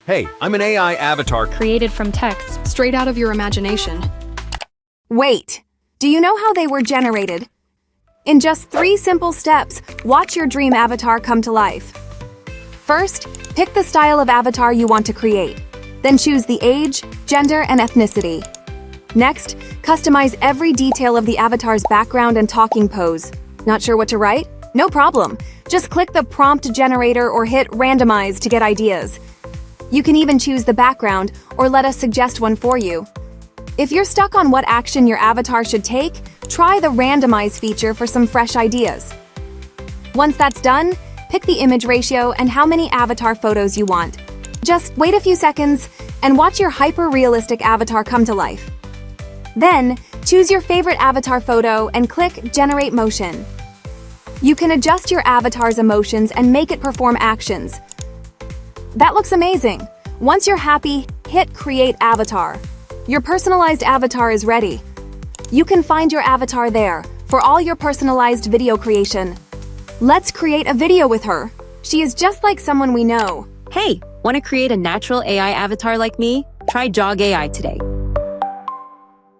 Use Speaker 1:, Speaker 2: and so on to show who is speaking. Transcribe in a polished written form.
Speaker 1: Hey, I'm an AI avatar.
Speaker 2: Created from text.
Speaker 3: Straight out of your imagination.
Speaker 4: Wait, do you know how they were generated? In just 3 simple steps, watch your dream avatar come to life. First, pick the style of avatar you want to create. Then choose the age, gender, and ethnicity. Next, customize every detail of the avatar's background and talking pose. Not sure what to write? No problem. Just click the prompt generator or hit randomize to get ideas. You can even choose the background or let us suggest one for you. If you're stuck on what action your avatar should take, try the randomize feature for some fresh ideas. Once that's done, pick the image ratio and how many avatar photos you want. Just wait a few seconds and watch your hyper-realistic avatar come to life. Then, choose your favorite avatar photo and click Generate Motion. You can adjust your avatar's emotions and make it perform actions. That looks amazing. Once you're happy, hit Create Avatar. Your personalized avatar is ready. You can find your avatar there for all your personalized video creation. Let's create a video with her. She is just like someone we know.
Speaker 5: Hey, want to create a natural AI avatar like me? Try JoggAI today.